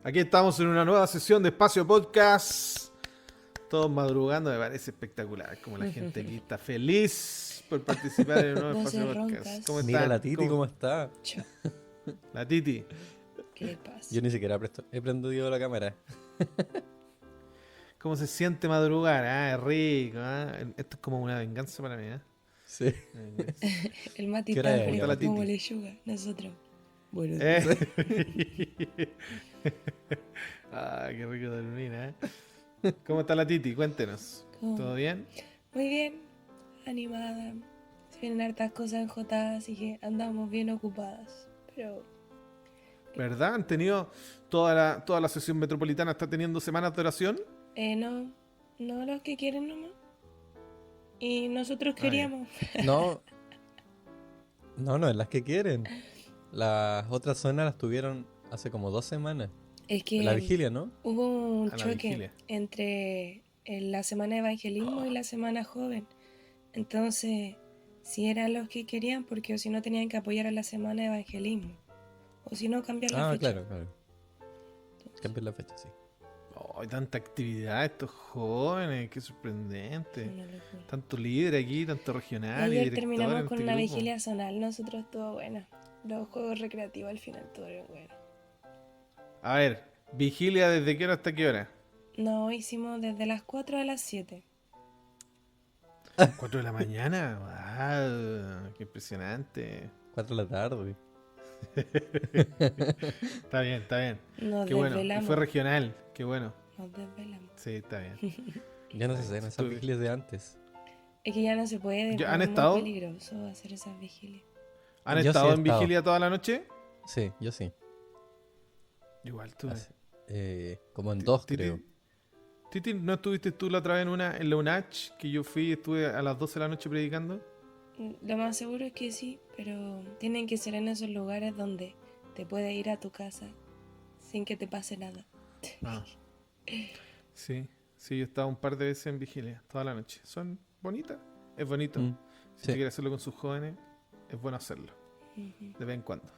Aquí estamos en una nueva sesión de Espacio Podcast. Todos madrugando, me parece espectacular. Como la gente aquí está feliz por participar en un nuevo Voces Espacio Podcast. roncas. ¿Cómo Mira están? la Titi cómo está. Chao. La Titi. ¿Qué le pasa? Yo ni siquiera he prendido la cámara. ¿Cómo se siente madrugar? Es rico. Esto es como una venganza para mí. Sí. El Mati ¿Qué hora está es? fresco La Titi. como lechuga. Nosotros. Bueno, Qué rico de lunina. ¿Cómo está la Titi? Cuéntenos. ¿cómo? ¿Todo bien? Muy bien. Animada. Se vienen hartas cosas enjotadas, así que andamos bien ocupadas. Pero ¿Verdad? ¿Han tenido toda la sesión metropolitana está teniendo semanas de oración? no los que quieren nomás. Y nosotros ya. queríamos. No. No es las que quieren. Las otras zonas las tuvieron hace como 2 semanas. Es que En la vigilia, ¿no? hubo un A la choque vigilia. entre la semana de evangelismo y la semana joven. Entonces, si eran los que querían, porque o si no tenían que apoyar a la semana de evangelismo. O si no, cambiar la fecha. Claro. Cambiar la fecha, sí. Oh, hay tanta actividad, estos jóvenes, qué sorprendente. Una locura. Tanto líder aquí, tanto regional. Ayer y director terminamos en con este una grupo. vigilia zonal, nosotros estuvo buena. Los juegos recreativos al final estuvieron buenos. A ver, vigilia desde qué hora hasta qué hora. No, hicimos desde las 4 a las 7. 4 de la mañana. ¡Wow! ¡Qué impresionante! 4 de la tarde. Está bien, está bien. Nos Qué bueno. Y desvelamos. fue regional. Qué bueno. Nos desvelamos. Sí, está bien. Ya no se hacen esas Estuve- vigilias de antes. Es que ya no se puede, ¿Ya porque han es estado? muy peligroso hacer esas vigilias. ¿Han Yo sí estado he en estado. vigilia toda la noche? Sí, yo sí. Igual tú. Como en 2, Titi, creo. Titi, ¿no estuviste tú la otra vez en la UNACH? Que yo fui y estuve a las 12 de la noche predicando. Lo más seguro es que sí, pero tienen que ser en esos lugares donde te puedes ir a tu casa sin que te pase nada. Ah. Sí, yo he estado un par de veces en vigilia, toda la noche. Son bonitas, es bonito. Mm, Si sí. usted quiere hacerlo con sus jóvenes, es bueno hacerlo, Ujú. de vez en cuando.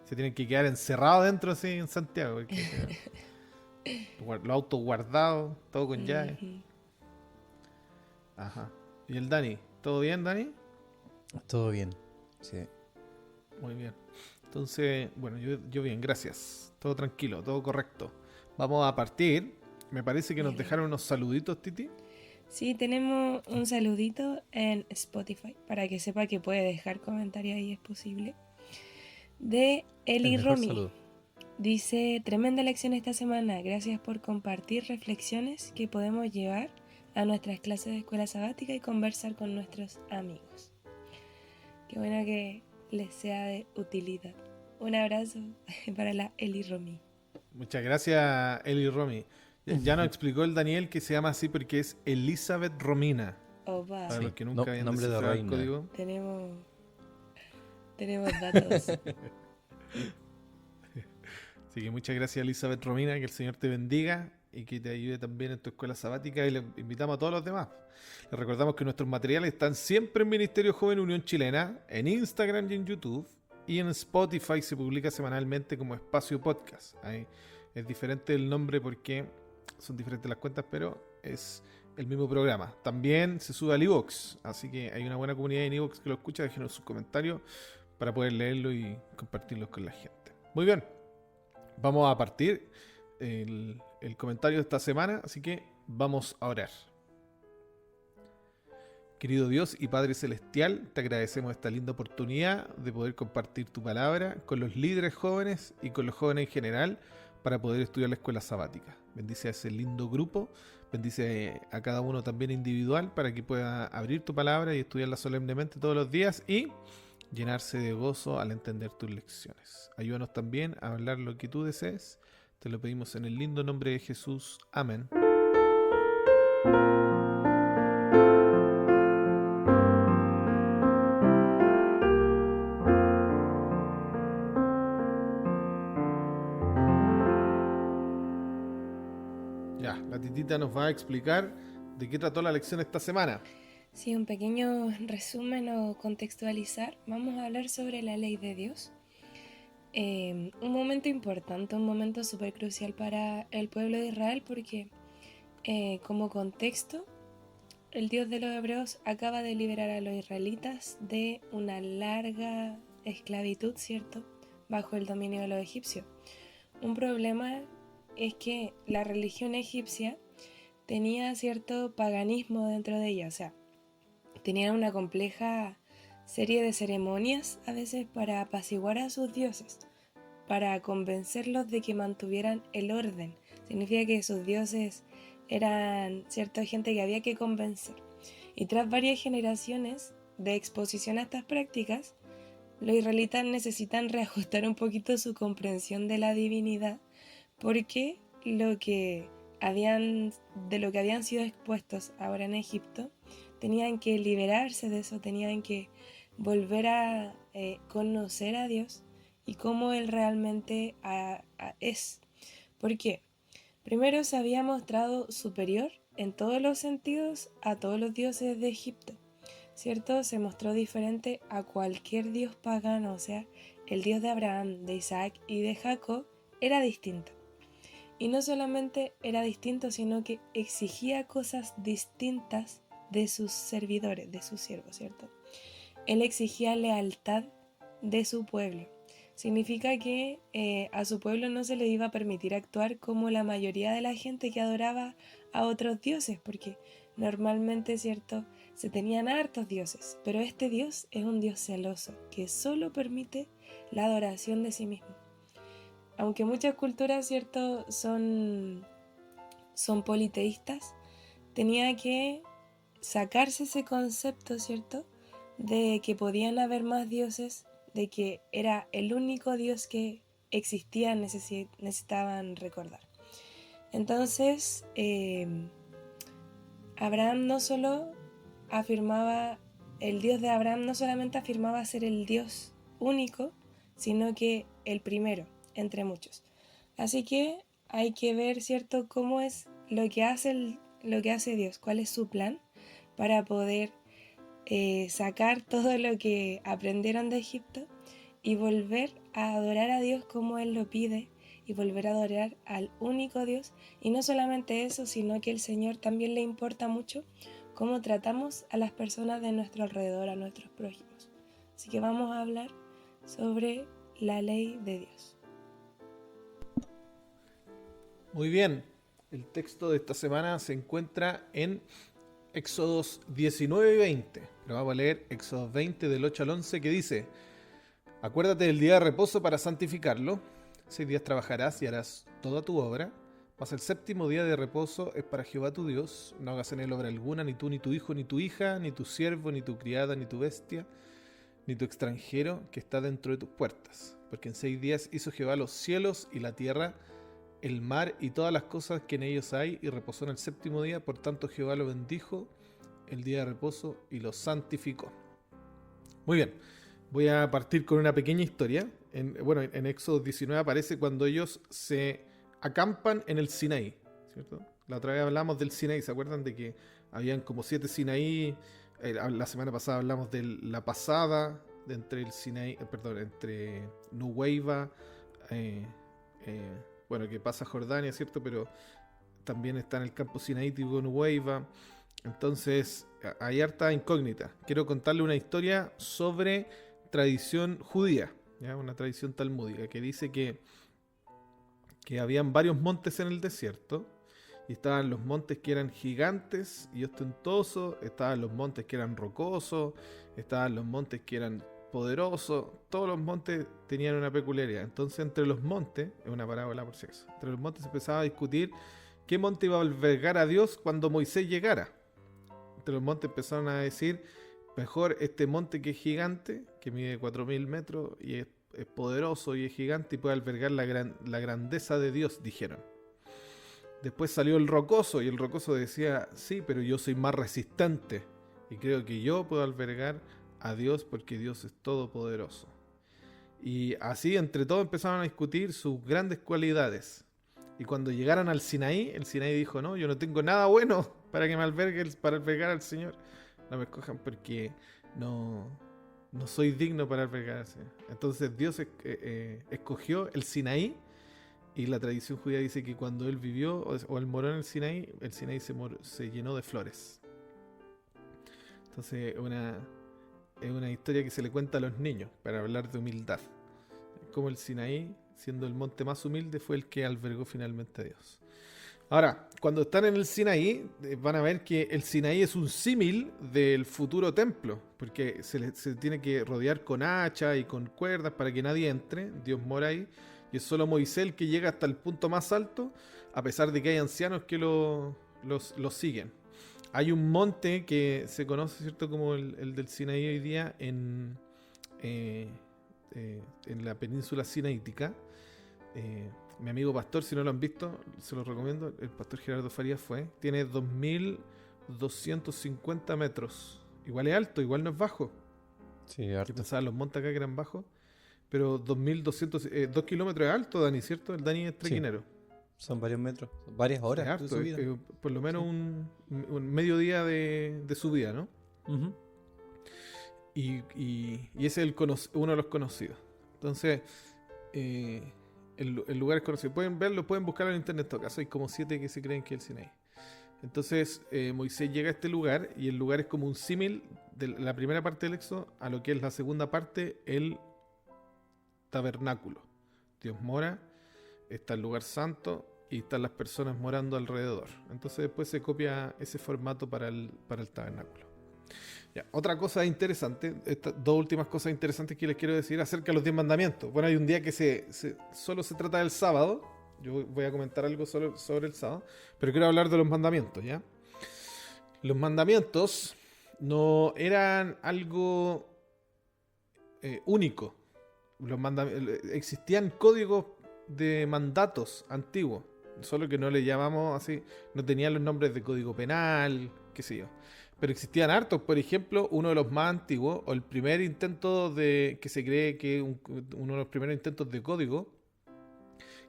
Se tienen que quedar encerrados dentro así en Santiago, porque los autos guardados, todo con llave. Ujú. Ajá. ¿Y el Dani? ¿Todo bien, Dani? Todo bien. Sí. Muy bien. Entonces, bueno, yo bien, gracias. Todo tranquilo, todo correcto. Vamos a partir. Me parece que nos dejaron unos saluditos, Titi. Sí, tenemos un saludito en Spotify para que sepa que puede dejar comentarios ahí, es posible. De Eli El mejor Romy. saludo. Dice, tremenda lección esta semana. Gracias por compartir reflexiones que podemos llevar a nuestras clases de escuela sabática y conversar con nuestros amigos. Qué bueno que les sea de utilidad. Un abrazo para la Eli Romy. Muchas gracias, Eli Romy. Ya nos explicó el Daniel que se llama así porque es Elizabeth Romina. Opa, Para Sí, los que nunca habían nombre de descifrado el reina. código. tenemos datos. Así que muchas gracias, Elizabeth Romina. Que el Señor te bendiga y que te ayude también en tu escuela sabática. Y le invitamos a todos los demás. Les recordamos que nuestros materiales están siempre en Ministerio Joven Unión Chilena, en Instagram y en YouTube. Y en Spotify se publica semanalmente como Espacio Podcast. Ahí es diferente el nombre porque son diferentes las cuentas, pero es el mismo programa. También se sube al iVoox, así que hay una buena comunidad en iVoox que lo escucha. Déjenos sus comentarios para poder leerlo y compartirlos con la gente. Muy bien, vamos a partir el comentario de esta semana, así que vamos a orar. Querido Dios y Padre Celestial, te agradecemos esta linda oportunidad de poder compartir tu palabra con los líderes jóvenes y con los jóvenes en general para poder estudiar la escuela sabática. Bendice a ese lindo grupo, bendice a cada uno también individual para que pueda abrir tu palabra y estudiarla solemnemente todos los días y llenarse de gozo al entender tus lecciones. Ayúdanos también a hablar lo que tú desees. Te lo pedimos en el lindo nombre de Jesús. Amén. Ya, la titita nos va a explicar de qué trató la lección esta semana. Sí, un pequeño resumen o contextualizar. Vamos a hablar sobre la ley de Dios. un momento importante, un momento súper crucial para el pueblo de Israel porque como contexto, el Dios de los hebreos acaba de liberar a los israelitas de una larga esclavitud, ¿cierto?, bajo el dominio de los egipcios. Un problema es que la religión egipcia tenía cierto paganismo dentro de ella, o sea, tenían una compleja serie de ceremonias a veces para apaciguar a sus dioses, para convencerlos de que mantuvieran el orden. Significa que sus dioses eran cierta gente que había que convencer. Y tras varias generaciones de exposición a estas prácticas, los israelitas necesitan reajustar un poquito su comprensión de la divinidad, porque de lo que habían sido expuestos ahora en Egipto, tenían que liberarse de eso, tenían que volver a conocer a Dios y cómo Él realmente es. ¿Por qué? Primero se había mostrado superior en todos los sentidos a todos los dioses de Egipto, ¿cierto? Se mostró diferente a cualquier dios pagano, o sea, el Dios de Abraham, de Isaac y de Jacob era distinto. Y no solamente era distinto, sino que exigía cosas distintas de sus servidores, de sus siervos, ¿cierto? Él exigía lealtad de su pueblo. Significa que a su pueblo no se le iba a permitir actuar como la mayoría de la gente que adoraba a otros dioses, porque normalmente, ¿cierto?, se tenían hartos dioses, pero este Dios es un Dios celoso, que solo permite la adoración de sí mismo. Aunque muchas culturas, ¿cierto?, son politeístas, tenía que sacarse ese concepto, ¿cierto?, de que podían haber más dioses, de que era el único Dios que existía, necesitaban recordar. Entonces, Abraham no solo afirmaba, el Dios de Abraham no solamente afirmaba ser el Dios único, sino que el primero entre muchos. Así que hay que ver, ¿cierto?, cómo es lo que hace Dios, cuál es su plan para poder sacar todo lo que aprendieron de Egipto y volver a adorar a Dios como Él lo pide y volver a adorar al único Dios. Y no solamente eso, sino que el Señor también le importa mucho cómo tratamos a las personas de nuestro alrededor, a nuestros prójimos. Así que vamos a hablar sobre la ley de Dios. Muy bien, el texto de esta semana se encuentra en Éxodos 19 y 20. Lo vamos a leer, Éxodos 20 del 8 al 11, que dice: Acuérdate del día de reposo para santificarlo. 6 días trabajarás y harás toda tu obra, mas el séptimo día de reposo es para Jehová tu Dios. No hagas en él obra alguna, ni tú, ni tu hijo, ni tu hija, ni tu siervo, ni tu criada, ni tu bestia, ni tu extranjero que está dentro de tus puertas. Porque en 6 días hizo Jehová los cielos y la tierra, el mar y todas las cosas que en ellos hay, y reposó en el séptimo día. Por tanto Jehová lo bendijo el día de reposo y lo santificó. Muy bien, voy a partir con una pequeña historia. En Éxodo 19 aparece cuando ellos se acampan en el Sinaí, ¿cierto? La otra vez hablamos del Sinaí, ¿se acuerdan de que habían como 7 Sinaí? La semana pasada hablamos de la pasada entre el Sinaí, entre Nuweiba, que pasa Jordania, ¿cierto? Pero también está en el campo sinaítico Nuweiba. Entonces, hay harta incógnita. Quiero contarle una historia sobre tradición judía, ¿ya? Una tradición talmúdica que dice que habían varios montes en el desierto, y estaban los montes que eran gigantes y ostentosos, estaban los montes que eran rocosos, estaban los montes que eran poderosos. Todos los montes tenían una peculiaridad. Entonces, entre los montes, es una parábola por si acaso, entre los montes se empezaba a discutir qué monte iba a albergar a Dios cuando Moisés llegara. Entre los montes empezaron a decir: mejor este monte que es gigante, que mide 4000 metros y es poderoso y es gigante y puede albergar la grandeza de Dios, dijeron. Después salió el rocoso, y el rocoso decía: sí, pero yo soy más resistente y creo que yo puedo albergar a Dios porque Dios es todopoderoso. Y así entre todos empezaron a discutir sus grandes cualidades. Y cuando llegaron al Sinaí, el Sinaí dijo: no, yo no tengo nada bueno para que me albergue, para albergar al Señor. No me escojan porque no No soy digno para albergar al Señor. Entonces Dios escogió el Sinaí, y la tradición judía dice que cuando él vivió o él moró en el Sinaí se llenó de flores. Entonces es una historia que se le cuenta a los niños para hablar de humildad. Como el Sinaí, siendo el monte más humilde, fue el que albergó finalmente a Dios. Ahora, cuando están en el Sinaí, van a ver que el Sinaí es un símil del futuro templo, porque se tiene que rodear con hacha y con cuerdas para que nadie entre. Dios mora ahí, y es solo Moisés el que llega hasta el punto más alto, a pesar de que hay ancianos que lo siguen. Hay un monte que se conoce, ¿cierto?, como el del Sinaí hoy día en la península sinaítica. Mi amigo pastor, si no lo han visto, se lo recomiendo. El pastor Gerardo Farías tiene 2.250 metros. Igual es alto, igual no es bajo. Sí, Que harto. pensaban los montes acá que eran bajos. Pero 2 kilómetros es alto, Dani, ¿cierto? El Dani es trequinero. Son varios metros, varias horas Es de harto, subida. por lo menos un mediodía de subida, ¿no? Ujú. Y ese es uno de los conocidos. Entonces, el lugar es conocido. Pueden verlo, pueden buscarlo en internet. En todo caso, hay como 7 que se creen que es el Sinaí. Entonces, Moisés llega a este lugar, y el lugar es como un símil de la primera parte del Éxodo a lo que es la segunda parte, el tabernáculo. Dios mora, está el lugar santo y están las personas morando alrededor. Entonces después se copia ese formato para el tabernáculo. Ya, otra cosa interesante, estas 2 últimas cosas interesantes que les quiero decir acerca de los 10 mandamientos. Bueno, hay un día que solo se trata del sábado. Yo voy a comentar algo sobre el sábado, pero quiero hablar de los mandamientos, ¿ya? Los mandamientos no eran algo único. Existían códigos de mandatos antiguos, solo que no le llamamos así, no tenían los nombres de código penal, qué sé yo. Pero existían hartos. Por ejemplo, uno de los más antiguos, o el primer intento que se cree que uno de los primeros intentos de código,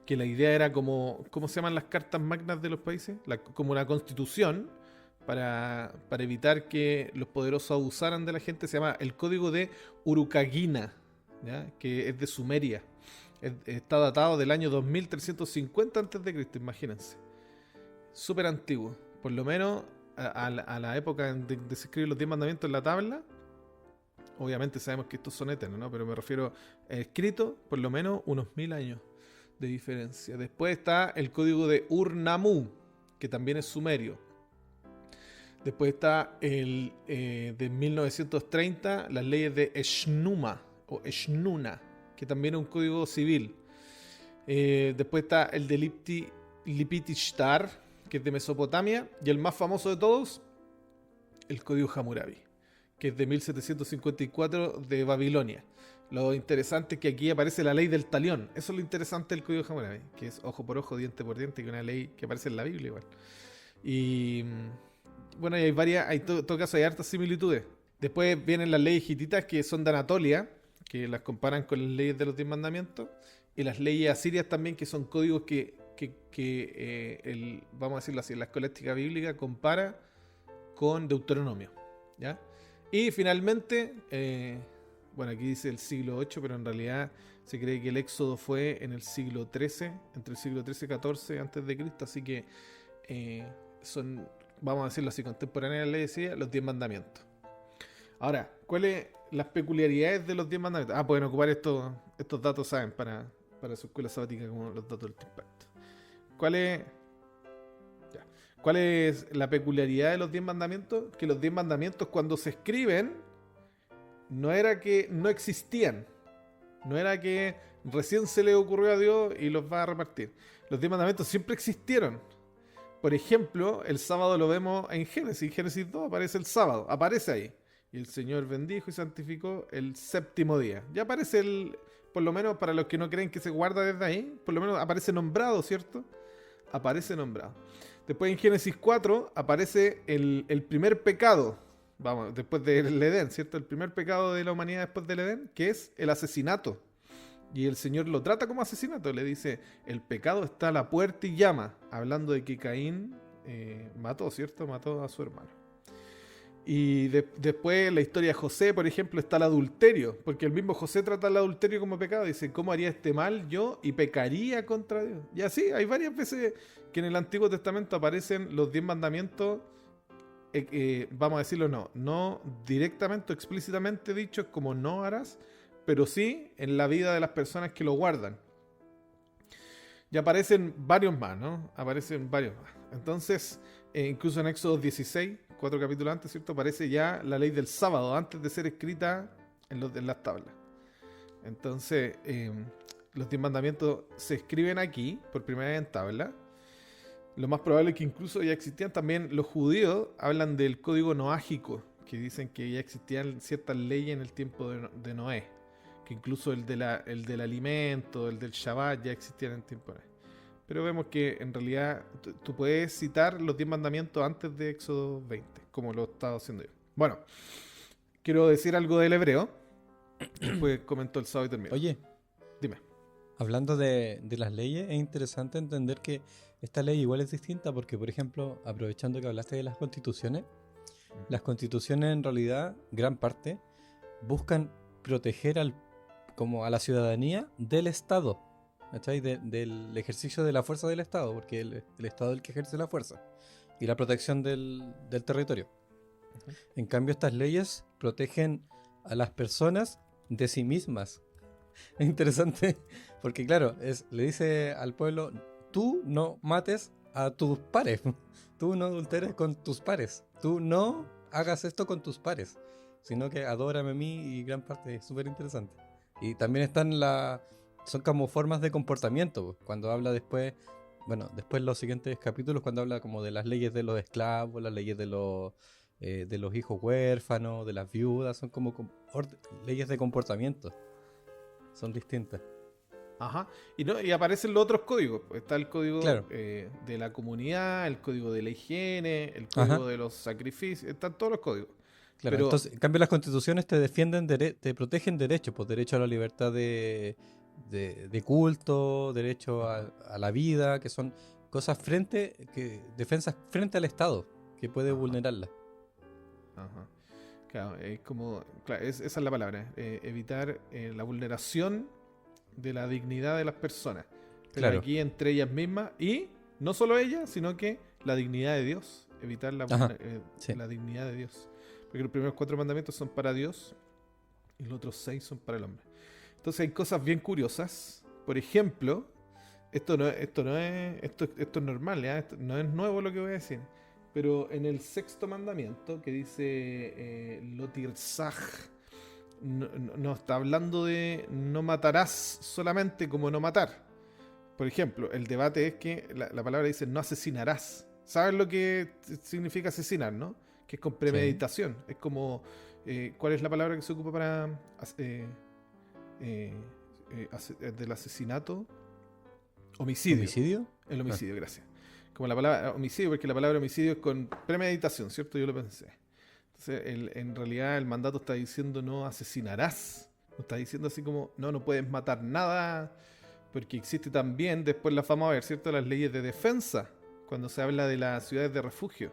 que la idea era como, ¿cómo se llaman las cartas magnas de los países? Como una constitución para evitar que los poderosos abusaran de la gente. Se llama el Código de Urukagina, ¿ya? Que es de Sumeria. Está datado del año 2350 a.C., imagínense. Súper antiguo. Por lo menos a la época de se escriben los 10 mandamientos en la tabla. Obviamente sabemos que estos son eternos, ¿no? Pero me refiero a escrito, por lo menos unos 1000 años de diferencia. Después está el código de Ur-Nammu, que también es sumerio. Después está de 1930, las leyes de Eshnuma o Eshnuna, que también es un código civil. Después está el de Lipitishtar, que es de Mesopotamia, y el más famoso de todos, el código Hammurabi, que es de 1754 de Babilonia. Lo interesante es que aquí aparece la ley del talión. Eso es lo interesante del código Hammurabi, que es ojo por ojo, diente por diente, que es una ley que aparece en la Biblia igual. Y bueno, hay varias, en todo caso hay hartas similitudes. Después vienen las leyes hititas, que son de Anatolia, que las comparan con las leyes de los 10 mandamientos, y las leyes asirias también, que son códigos que vamos a decirlo así, la escolástica bíblica compara con Deuteronomio, ¿ya? Y finalmente, bueno, aquí dice el siglo VIII, pero en realidad se cree que el éxodo fue en el siglo XIII, entre el siglo XIII y XIV antes de Cristo, así que son, vamos a decirlo así, contemporáneas a la ley de los 10 mandamientos. Ahora, ¿cuáles las peculiaridades de los 10 mandamientos? Pueden ocupar estos datos, ¿saben? Para su escuela sabática, como los datos del impacto. ¿Cuál es la peculiaridad de los 10 mandamientos? Que los 10 mandamientos, cuando se escriben, no era que no existían. No era que recién se le ocurrió a Dios y los va a repartir. Los 10 mandamientos siempre existieron. Por ejemplo, el sábado lo vemos en Génesis. En Génesis 2 aparece el sábado. Aparece ahí. Y el Señor bendijo y santificó el séptimo día. Ya aparece por lo menos para los que no creen que se guarda desde ahí, por lo menos aparece nombrado, ¿cierto? Aparece nombrado. Después en Génesis 4 aparece el primer pecado, vamos, después del Edén, ¿cierto? El primer pecado de la humanidad después del Edén, que es el asesinato. Y el Señor lo trata como asesinato, le dice, el pecado está a la puerta y llama, hablando de que Caín mató, ¿cierto? Mató a su hermano. Y después en la historia de José, por ejemplo, está el adulterio, porque el mismo José trata el adulterio como pecado. Dice, ¿cómo haría este mal yo y pecaría contra Dios? Y así, hay varias veces que en el Antiguo Testamento aparecen los 10 mandamientos, vamos a decirlo, no directamente o explícitamente dichos como no harás, pero sí en la vida de las personas que lo guardan. Y aparecen varios más, ¿no? Aparecen varios más. Entonces, incluso en Éxodo 16, 4 capítulos antes, ¿cierto? Aparece ya la ley del sábado, antes de ser escrita en las tablas. Entonces, los 10 mandamientos se escriben aquí, por primera vez en tabla. Lo más probable es que incluso ya existían también, los judíos hablan del código noágico, que dicen que ya existían ciertas leyes en el tiempo de Noé. Que incluso el del alimento, el del Shabbat ya existían en el tiempo de Noé. Pero vemos que en realidad tú puedes citar los 10 mandamientos antes de Éxodo 20, como lo estaba haciendo yo. Bueno, quiero decir algo del hebreo. Después comentó el sábado y termino. Oye, Dime. hablando de las leyes, es interesante entender que esta ley igual es distinta porque, por ejemplo, aprovechando que hablaste de las constituciones en realidad, gran parte, buscan proteger como a la ciudadanía del Estado, ¿cachai? Del ejercicio de la fuerza del Estado, porque el Estado es el que ejerce la fuerza y la protección del territorio. Ujú. En cambio, estas leyes protegen a las personas de sí mismas. Es interesante, porque claro, le dice al pueblo, tú no mates a tus pares, tú no adulteres con tus pares, tú no hagas esto con tus pares, sino que adórame a mí, y gran parte es súper interesante. Y también son como formas de comportamiento, cuando habla después los siguientes capítulos, cuando habla como de las leyes de los esclavos, las leyes de los hijos huérfanos, de las viudas, son como leyes de comportamiento, son distintas. Ajá. Y aparecen los otros códigos. Está el código Claro. de la comunidad, el código de la higiene, el código Ajá. de los sacrificios. Están todos los códigos. Claro, Pero, entonces, en cambio las constituciones te defienden, te protegen derechos, pues derecho a la libertad de culto, derecho a la vida, que son cosas defensas frente al Estado, que puede Ajá. vulnerarla. Ajá. Claro, es como, claro, esa es la palabra, evitar la vulneración de la dignidad de las personas. Pero Claro. aquí entre ellas mismas, y no solo ellas, sino que la dignidad de Dios, evitar Ajá, sí. la dignidad de Dios. Porque los primeros 4 mandamientos son para Dios y los otros 6 son para el hombre. Entonces hay cosas bien curiosas. Por ejemplo, esto es normal, ¿ya? Esto no es nuevo lo que voy a decir. Pero en el 6.º mandamiento, que dice lo tirzaj, no está hablando de no matarás solamente como no matar. Por ejemplo, el debate es que la palabra dice no asesinarás. ¿Sabes lo que significa asesinar, no? Que es con premeditación. Es como, ¿cuál es la palabra que se ocupa para del asesinato? Homicidio. ¿Homicidio? El homicidio, gracias. Como la palabra homicidio, porque la palabra homicidio es con premeditación, ¿cierto? Yo lo pensé. Entonces, en realidad el mandato está diciendo no asesinarás. No está diciendo así como, no puedes matar nada, porque existe también, después las vamos a ver, ¿cierto? Las leyes de defensa, cuando se habla de las ciudades de refugio.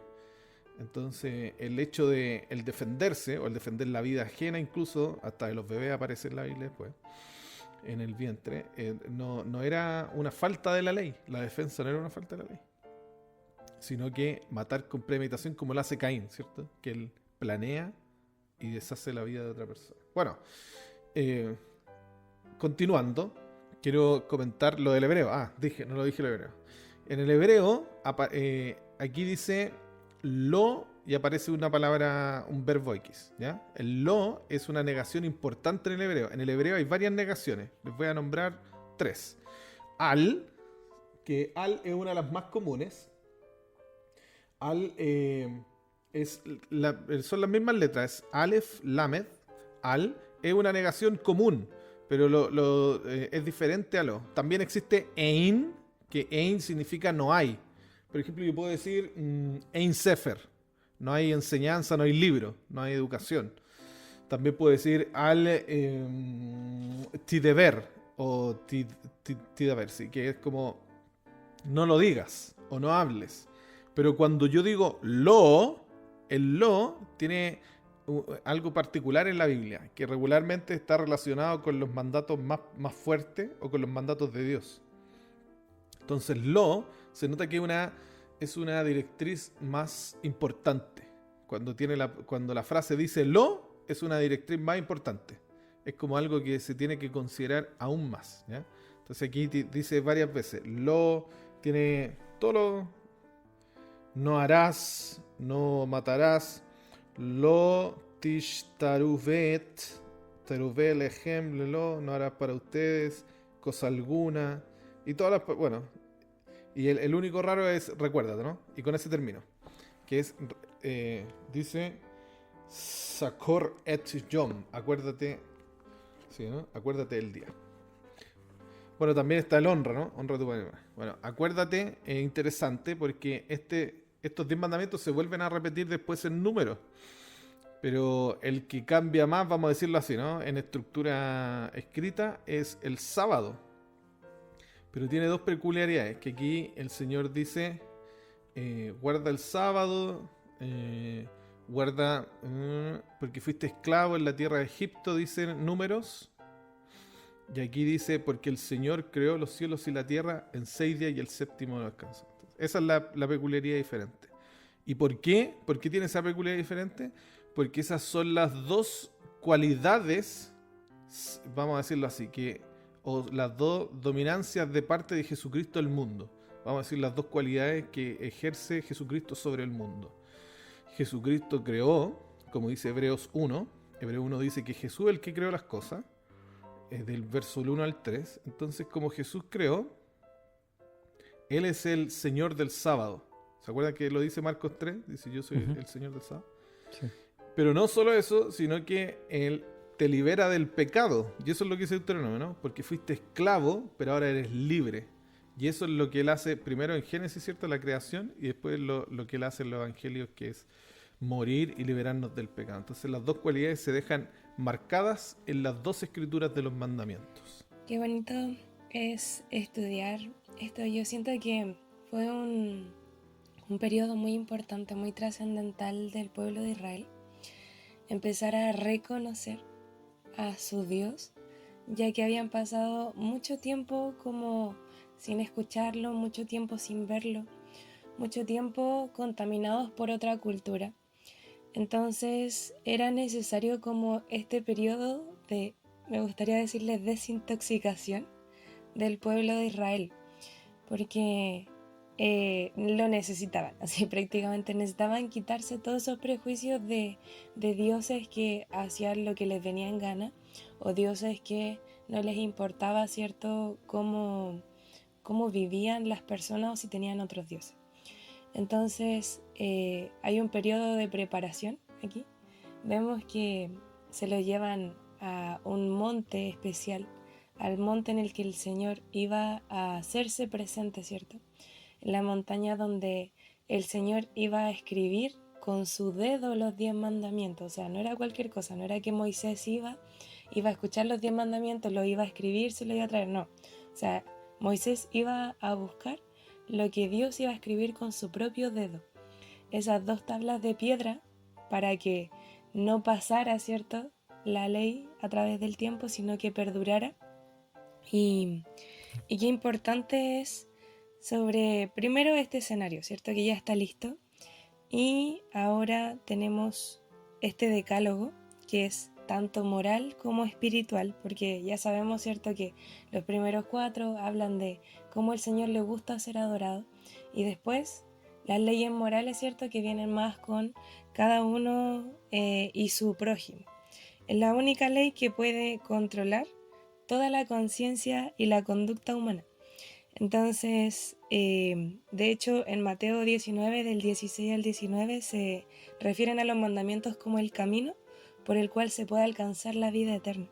Entonces, el hecho de el defenderse, o el defender la vida ajena incluso, hasta de los bebés aparece en la Biblia después, en el vientre, no era una falta de la ley. La defensa no era una falta de la ley, sino que matar con premeditación, como lo hace Caín, ¿cierto? Que él planea y deshace la vida de otra persona. Bueno, continuando, quiero comentar lo del hebreo. No lo dije el hebreo. En el hebreo, aquí dice lo y aparece una palabra, un verbo X, ¿ya? El lo es una negación importante en el hebreo. En el hebreo hay varias negaciones. Les voy a nombrar 3. Al, que al es una de las más comunes. Al son las mismas letras, es Aleph, Lamed. Al es una negación común, pero es diferente a lo. También existe Ein, que Ein significa no hay. Por ejemplo, yo puedo decir Ein Sefer, no hay enseñanza, no hay libro, no hay educación. También puedo decir Al Tidever o Tidaver, sí, que es como no lo digas o no hables. Pero cuando yo digo lo, el lo tiene algo particular en la Biblia, que regularmente está relacionado con los mandatos más fuertes o con los mandatos de Dios. Entonces lo se nota que es una directriz más importante. Cuando la frase dice lo, es una directriz más importante. Es como algo que se tiene que considerar aún más, ¿ya? Entonces aquí dice varias veces, lo tiene todo lo, no harás, no matarás, lo tishtaruvet, taruvé lejem, lo, no harás para ustedes cosa alguna, y todas las, bueno, y el único raro es recuérdate, ¿no? Y con ese termino, que es, dice, Sakor et Yom, acuérdate, sí, ¿no? Acuérdate del día. Bueno, también está el honra, ¿no? Honra a tu padre. Bueno, acuérdate, es interesante porque estos 10 mandamientos se vuelven a repetir después en números. Pero el que cambia más, vamos a decirlo así, ¿no? En estructura escrita es el sábado. Pero tiene dos peculiaridades. Que aquí el Señor dice, guarda el sábado, guarda, porque fuiste esclavo en la tierra de Egipto, dicen números. Y aquí dice, porque el Señor creó los cielos y la tierra en 6 días y el séptimo no descansó. Esa es la peculiaridad diferente. ¿Y por qué? ¿Por qué tiene esa peculiaridad diferente? Porque esas son las dos cualidades, vamos a decirlo así, o las dos dominancias de parte de Jesucristo del mundo. Vamos a decir las dos cualidades que ejerce Jesucristo sobre el mundo. Jesucristo creó, como dice Hebreos 1, Hebreos 1 dice que Jesús es el que creó las cosas, del verso 1 al 3. Entonces, como Jesús creó, Él es el Señor del sábado. ¿Se acuerdan que lo dice Marcos 3? Dice, yo soy el Señor del sábado. Sí. Pero no solo eso, sino que Él te libera del pecado. Y eso es lo que dice Deuteronomio, ¿no? Porque fuiste esclavo, pero ahora eres libre. Y eso es lo que Él hace primero en Génesis, ¿cierto? La creación, y después lo que Él hace en los evangelios, que es morir y liberarnos del pecado. Entonces las dos cualidades se dejan marcadas en las dos escrituras de los mandamientos. Qué bonito es estudiar esto. Yo siento que fue un periodo muy importante, muy trascendental del pueblo de Israel. Empezar a reconocer a su Dios, ya que habían pasado mucho tiempo como sin escucharlo, mucho tiempo sin verlo, mucho tiempo contaminados por otra cultura. Entonces era necesario como este periodo de, me gustaría decirle, desintoxicación del pueblo de Israel, porque lo necesitaban, así prácticamente necesitaban quitarse todos esos prejuicios de dioses que hacían lo que les venía en gana, o dioses que no les importaba, ¿cierto?, cómo vivían las personas o si tenían otros dioses. Entonces hay un periodo de preparación aquí. Vemos que se lo llevan a un monte especial, al monte en el que el Señor iba a hacerse presente, ¿cierto? En la montaña donde el Señor iba a escribir con su dedo los 10 mandamientos. O sea, no era cualquier cosa, no era que Moisés iba a escuchar los 10 mandamientos, lo iba a escribir, se lo iba a traer, no. O sea, Moisés iba a buscar lo que Dios iba a escribir con su propio dedo. Esas 2 tablas de piedra para que no pasara, ¿cierto?, la ley a través del tiempo, sino que perdurara. Y qué importante es sobre, primero, este escenario, ¿cierto?, que ya está listo. Y ahora tenemos este decálogo, que es tanto moral como espiritual, porque ya sabemos, ¿cierto?, que los primeros 4 hablan de cómo el Señor le gusta ser adorado, y después las leyes morales, ¿cierto?, que vienen más con cada uno y su prójimo. Es la única ley que puede controlar toda la conciencia y la conducta humana. Entonces, de hecho, en Mateo 19, del 16 al 19, se refieren a los mandamientos como el camino por el cual se puede alcanzar la vida eterna.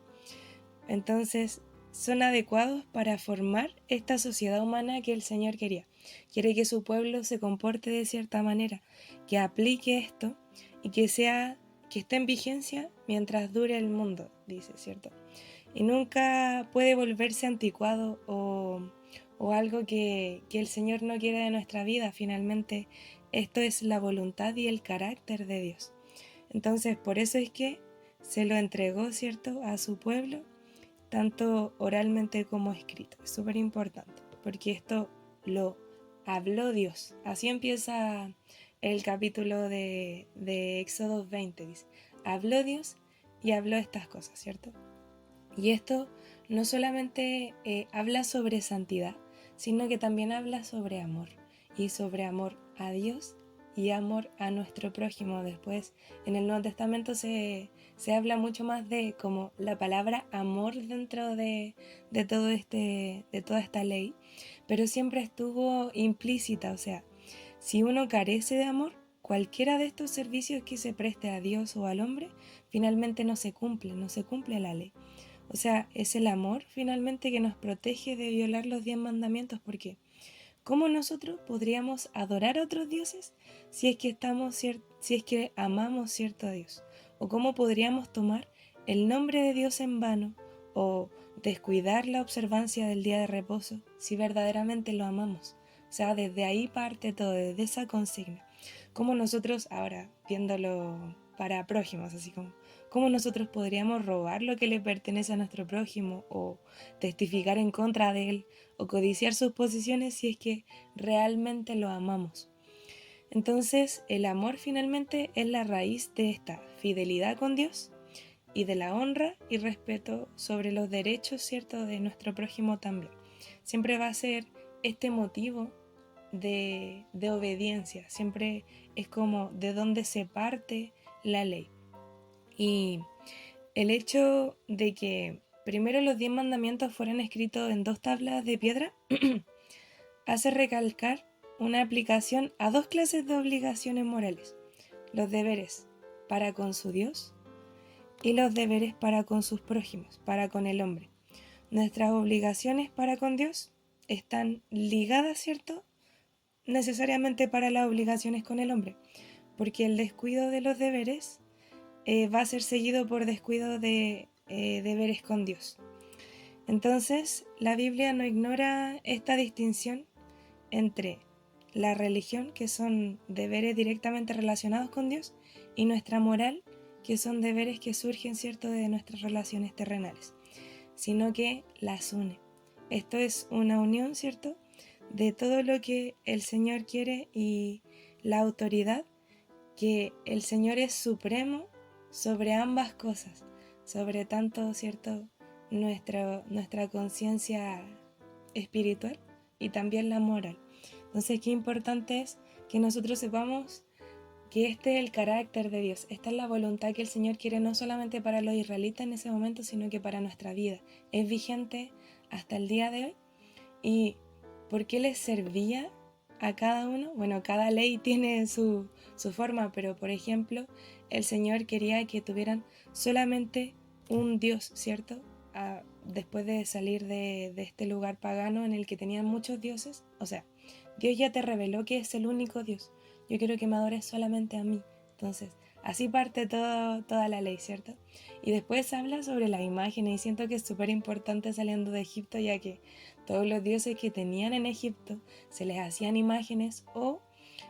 Entonces, son adecuados para formar esta sociedad humana que el Señor quería. Quiere que su pueblo se comporte de cierta manera, que aplique esto y que esté en vigencia mientras dure el mundo, dice, ¿cierto? Y nunca puede volverse anticuado o algo que el Señor no quiere de nuestra vida. Finalmente, esto es la voluntad y el carácter de Dios. Entonces, por eso es que se lo entregó, ¿cierto?, a su pueblo, tanto oralmente como escrito. Es súper importante, porque esto lo habló Dios. Así empieza el capítulo de Éxodo 20, dice, habló Dios y habló estas cosas, ¿cierto? Y esto no solamente habla sobre santidad, sino que también habla sobre amor, y sobre amor a Dios y amor a nuestro prójimo. Después, en el Nuevo Testamento se habla mucho más de como la palabra amor dentro de toda esta ley, pero siempre estuvo implícita, o sea, si uno carece de amor, cualquiera de estos servicios que se preste a Dios o al hombre, finalmente no se cumple la ley. O sea, es el amor finalmente que nos protege de violar los 10 mandamientos, porque ¿cómo nosotros podríamos adorar a otros dioses si es que amamos cierto a Dios? ¿O cómo podríamos tomar el nombre de Dios en vano o descuidar la observancia del día de reposo si verdaderamente lo amamos? O sea, desde ahí parte todo, desde esa consigna. ¿Cómo nosotros, ahora viéndolo para prójimos, así como, cómo nosotros podríamos robar lo que le pertenece a nuestro prójimo o testificar en contra de él o codiciar sus posesiones si es que realmente lo amamos? Entonces, el amor finalmente es la raíz de esta fidelidad con Dios y de la honra y respeto sobre los derechos, ¿cierto?, de nuestro prójimo también. Siempre va a ser este motivo de obediencia, siempre es como de donde se parte la ley. Y el hecho de que primero los 10 mandamientos fueran escritos en 2 tablas de piedra hace recalcar una aplicación a 2 clases de obligaciones morales: los deberes para con su Dios y los deberes para con sus prójimos, para con el hombre. Nuestras obligaciones para con Dios están ligadas, ¿cierto?, necesariamente para las obligaciones con el hombre, porque el descuido de los deberes va a ser seguido por descuido de deberes con Dios. Entonces, la Biblia no ignora esta distinción entre la religión, que son deberes directamente relacionados con Dios, y nuestra moral, que son deberes que surgen, ¿cierto?, de nuestras relaciones terrenales, sino que las une. Esto es una unión, ¿cierto?, de todo lo que el Señor quiere y la autoridad, que el Señor es supremo sobre ambas cosas, sobre tanto, ¿cierto?, nuestra conciencia espiritual y también la moral. Entonces, qué importante es que nosotros sepamos que este es el carácter de Dios, esta es la voluntad que el Señor quiere no solamente para los israelitas en ese momento, sino que para nuestra vida. Es vigente hasta el día de hoy. ¿Y por qué les servía a cada uno? Bueno, cada ley tiene su forma, pero por ejemplo, el Señor quería que tuvieran solamente un Dios, ¿cierto? Después de salir de este lugar pagano en el que tenían muchos dioses, o sea, Dios ya te reveló que es el único Dios. Yo quiero que me adores solamente a mí. Entonces, así parte toda la ley, ¿cierto? Y después habla sobre las imágenes, y siento que es súper importante saliendo de Egipto, ya que todos los dioses que tenían en Egipto se les hacían imágenes o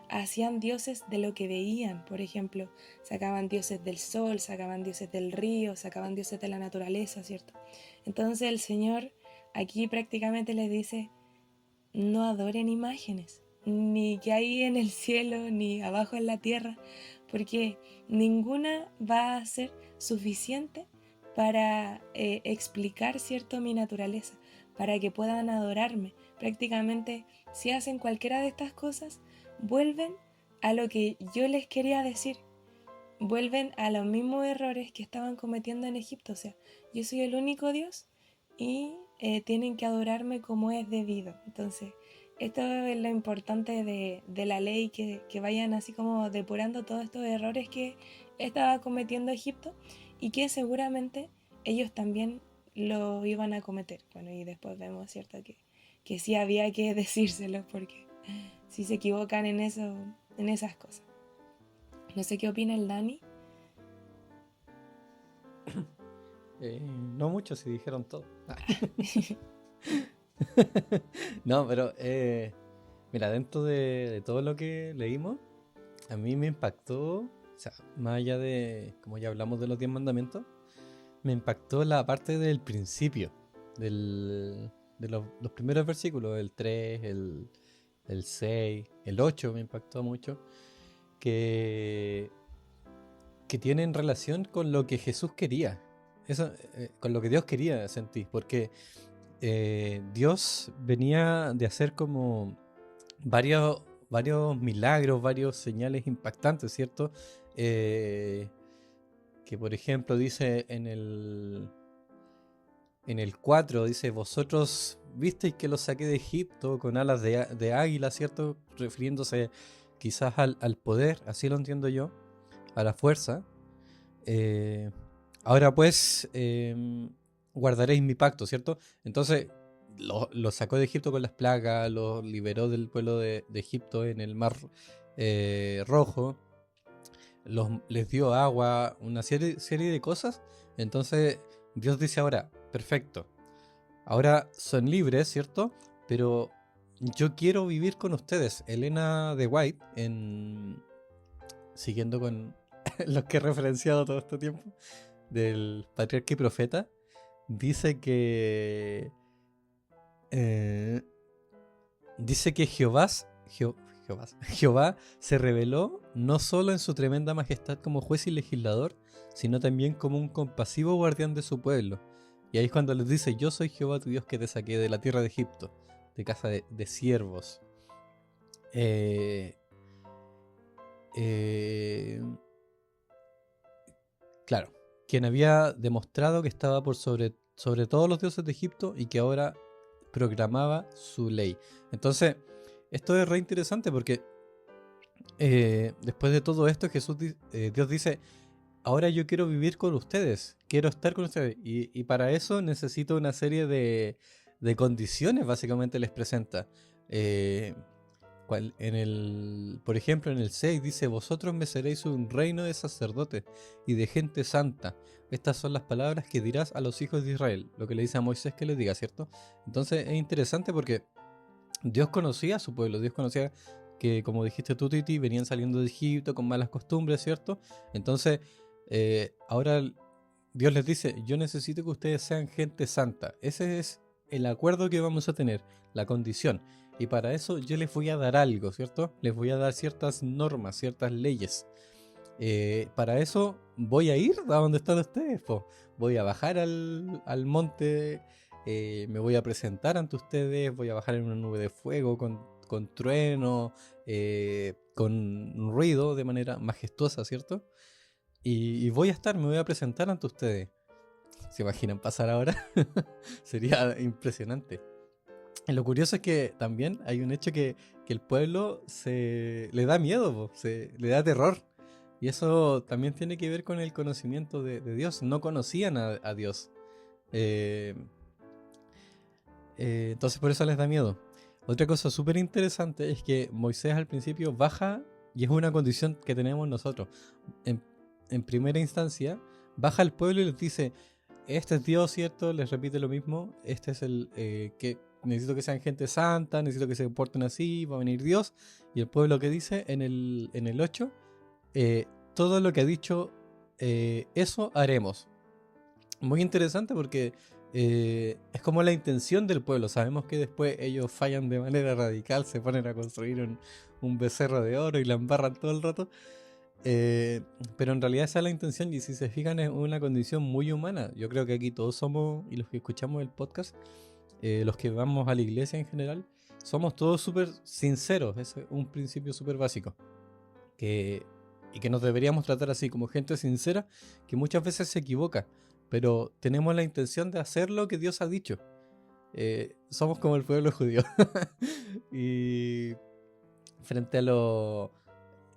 hacían dioses de lo que veían. Por ejemplo, sacaban dioses del sol, sacaban dioses del río, sacaban dioses de la naturaleza, ¿cierto? Entonces el Señor aquí prácticamente les dice: no adoren imágenes, ni que hay en el cielo, ni abajo en la tierra, porque ninguna va a ser suficiente para explicar, ¿cierto?, mi naturaleza, para que puedan adorarme. Prácticamente, si hacen cualquiera de estas cosas, vuelven a lo que yo les quería decir, vuelven a los mismos errores que estaban cometiendo en Egipto. O sea, yo soy el único Dios y tienen que adorarme como es debido. Entonces, esto es lo importante de la ley, que vayan así como depurando todos estos errores que estaba cometiendo Egipto y que seguramente ellos también lo iban a cometer. Bueno, y después vemos, ¿cierto?, que sí había que decírselo, porque si se equivocan en esas cosas. No sé qué opina el Dani. No mucho, si dijeron todo. No, pero mira, dentro de todo lo que leímos, a mí me impactó, o sea, más allá de, como ya hablamos de los 10 mandamientos, me impactó la parte del principio, de los primeros versículos, el 3, el 6, el 8 me impactó mucho, que, que tienen relación con lo que Jesús quería, eso, con lo que Dios quería, sentí, porque Dios venía de hacer como varios milagros, varios señales impactantes, ¿cierto? Que por ejemplo dice en el 4, dice, vosotros visteis que los saqué de Egipto con alas de águila, ¿cierto? Refiriéndose quizás al poder, así lo entiendo yo, a la fuerza. Eh, Ahora pues guardaréis mi pacto, ¿cierto? Entonces lo sacó de Egipto con las plagas, lo liberó del pueblo de Egipto en el mar Rojo, les dio agua, una serie de cosas. Entonces Dios dice ahora, perfecto, ahora son libres, ¿cierto? Pero yo quiero vivir con ustedes. Elena de White, siguiendo con los que he referenciado todo este tiempo, del patriarca y profeta, dice que Jehová se reveló no solo en su tremenda majestad como juez y legislador, sino también como un compasivo guardián de su pueblo. Y ahí es cuando les dice, yo soy Jehová tu Dios que te saqué de la tierra de Egipto, de casa de siervos. Eh, eh, claro, quien había demostrado que estaba por sobre todos los dioses de Egipto y que ahora proclamaba su ley. Entonces, esto es re interesante porque después de todo esto, Dios dice, ahora yo quiero vivir con ustedes, quiero estar con ustedes. Y para eso necesito una serie de condiciones, básicamente les presenta. Por ejemplo, en el 6 dice, vosotros me seréis un reino de sacerdotes y de gente santa. Estas son las palabras que dirás a los hijos de Israel. Lo que le dice a Moisés que les diga, ¿cierto? Entonces es interesante porque Dios conocía a su pueblo. Dios conocía que, como dijiste tú, Titi, venían saliendo de Egipto con malas costumbres, ¿cierto? Entonces, ahora Dios les dice, yo necesito que ustedes sean gente santa. Ese es el acuerdo que vamos a tener, la condición. Y para eso yo les voy a dar algo, ¿cierto? Les voy a dar ciertas normas, ciertas leyes. Para eso voy a ir a donde están ustedes, po. Voy a bajar al monte, me voy a presentar ante ustedes, voy a bajar en una nube de fuego con trueno, con ruido de manera majestuosa, ¿cierto? Y me voy a presentar ante ustedes. ¿Se imaginan pasar ahora? Sería impresionante. Y lo curioso es que también hay un hecho que el pueblo le da miedo, le da terror. Y eso también tiene que ver con el conocimiento de Dios. No conocían a Dios. Entonces por eso les da miedo. Otra cosa súper interesante es que Moisés al principio baja, y es una condición que tenemos nosotros. En primera instancia, baja al pueblo y les dice, este es Dios, ¿cierto? Les repite lo mismo. Este es el que necesito que sean gente santa, necesito que se porten así, va a venir Dios. Y el pueblo que dice en el 8, todo lo que ha dicho, eso haremos. Muy interesante porque es como la intención del pueblo. Sabemos que después ellos fallan de manera radical, se ponen a construir un becerro de oro y la embarran todo el rato. Pero en realidad esa es la intención, y si se fijan es una condición muy humana. Yo creo que aquí todos somos, y los que escuchamos el podcast, los que vamos a la iglesia en general, somos todos súper sinceros. Es un principio súper básico y que nos deberíamos tratar así, como gente sincera que muchas veces se equivoca, pero tenemos la intención de hacer lo que Dios ha dicho. Somos como el pueblo judío. Y frente a lo...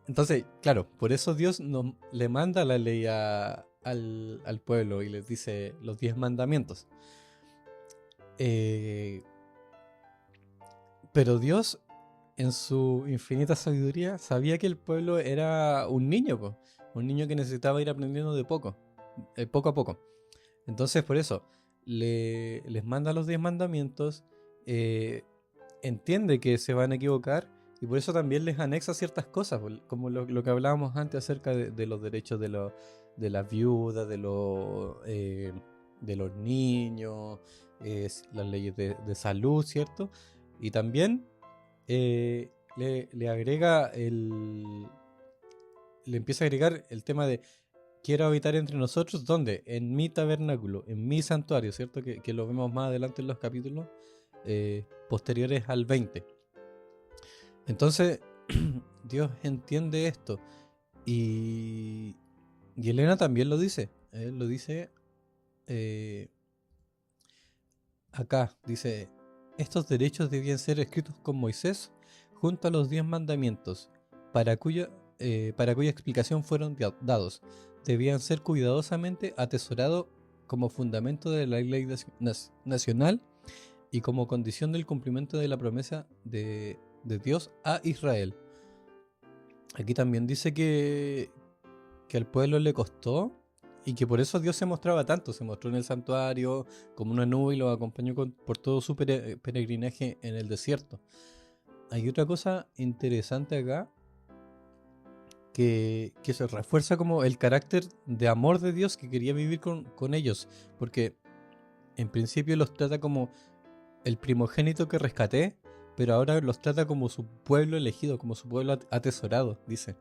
Entonces, claro, por eso Dios le manda la ley al pueblo y les dice los 10 mandamientos. Pero Dios, en su infinita sabiduría, sabía que el pueblo era un niño, un niño que necesitaba ir aprendiendo de poco a poco. Entonces, por eso, les manda los 10 mandamientos, entiende que se van a equivocar y por eso también les anexa ciertas cosas, como lo que hablábamos antes acerca de los derechos de las viudas, de los niños, las leyes de salud, ¿cierto? Y también le agrega le empieza a agregar el tema de quiero habitar entre nosotros, ¿dónde? En mi tabernáculo, en mi santuario, ¿cierto? Que lo vemos más adelante en los capítulos posteriores al 20. Entonces, Dios entiende esto. Y Elena también lo dice. Él lo dice acá. Dice, estos derechos debían ser escritos con Moisés junto a los 10 mandamientos, para cuya explicación fueron dados. Debían ser cuidadosamente atesorados como fundamento de la ley nacional y como condición del cumplimiento de la promesa de Dios a Israel. Aquí también dice que al pueblo le costó y que por eso Dios se mostraba tanto. Se mostró en el santuario como una nube y los acompañó por todo su peregrinaje en el desierto. Hay otra cosa interesante acá que se refuerza como el carácter de amor de Dios que quería vivir con ellos, porque en principio los trata como el primogénito que rescaté, pero ahora los trata como su pueblo elegido, como su pueblo atesorado, dice.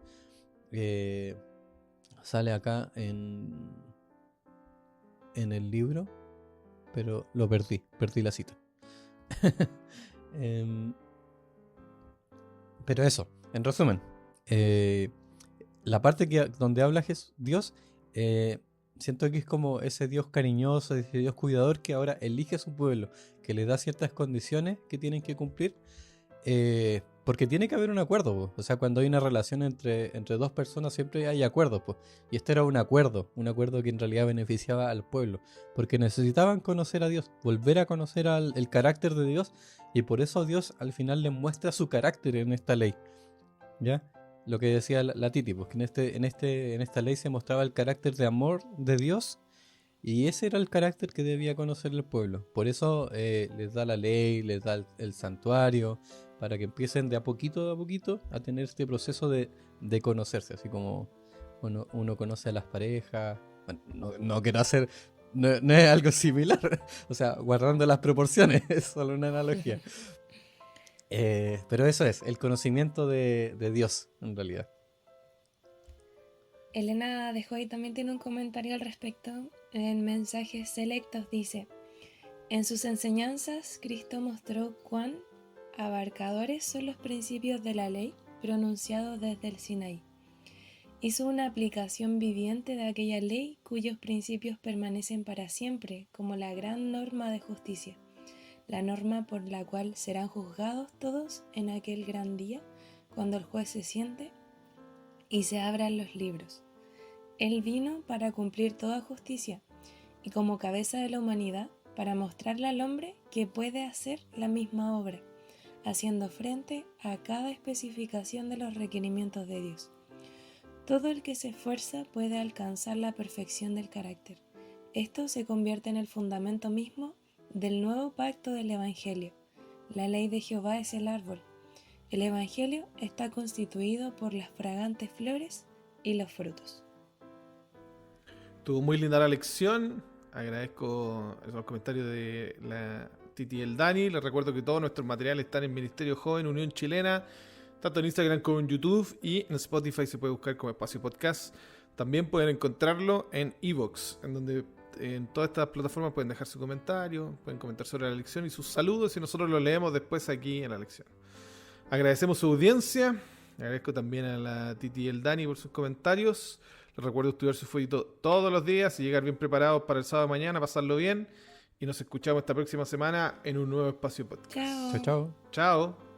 Sale acá en el libro, pero lo perdí la cita. Pero eso, en resumen, la parte donde habla Dios, siento que es como ese Dios cariñoso, ese Dios cuidador que ahora elige a su pueblo, que le da ciertas condiciones que tienen que cumplir, porque tiene que haber un acuerdo, po. O sea, cuando hay una relación entre dos personas siempre hay acuerdos, po. Y este era un acuerdo que en realidad beneficiaba al pueblo, porque necesitaban conocer a Dios, volver a conocer el carácter de Dios, y por eso Dios al final les muestra su carácter en esta ley, ¿ya? Lo que decía la Titi, pues que en esta ley se mostraba el carácter de amor de Dios, y ese era el carácter que debía conocer el pueblo. Por eso les da la ley, les da el santuario, para que empiecen de a poquito a tener este proceso de conocerse, así como uno conoce a las parejas. Bueno, no quiero hacer, no es algo similar, o sea, guardando las proporciones, es solo una analogía. Pero eso es, el conocimiento de Dios, en realidad. Elena dejó ahí también tiene un comentario al respecto. En Mensajes Selectos dice: en sus enseñanzas, Cristo mostró cuán abarcadores son los principios de la ley pronunciados desde el Sinaí. Hizo una aplicación viviente de aquella ley cuyos principios permanecen para siempre como la gran norma de justicia, la norma por la cual serán juzgados todos en aquel gran día, cuando el juez se siente y se abran los libros. Él vino para cumplir toda justicia y como cabeza de la humanidad para mostrarle al hombre que puede hacer la misma obra, haciendo frente a cada especificación de los requerimientos de Dios. Todo el que se esfuerza puede alcanzar la perfección del carácter. Esto se convierte en el fundamento mismo del nuevo pacto del Evangelio. La ley de Jehová es el árbol. El Evangelio está constituido por las fragantes flores y los frutos. Estuvo muy linda la lección. Agradezco los comentarios de la Titi y el Dani. Les recuerdo que todos nuestros materiales están en Ministerio Joven Unión Chilena, tanto en Instagram como en YouTube, y en Spotify se puede buscar como Espacio Podcast. También pueden encontrarlo en iVoox, en donde en todas estas plataformas pueden dejar su comentario, pueden comentar sobre la lección y sus saludos, y nosotros los leemos después aquí en la lección. Agradecemos su audiencia. Agradezco también a la Titi y el Dani por sus comentarios. Les recuerdo estudiar su folleto todos los días y llegar bien preparados para el sábado de mañana, pasarlo bien. Y nos escuchamos esta próxima semana en un nuevo Espacio Podcast. Chao. Chao, chao. Chao.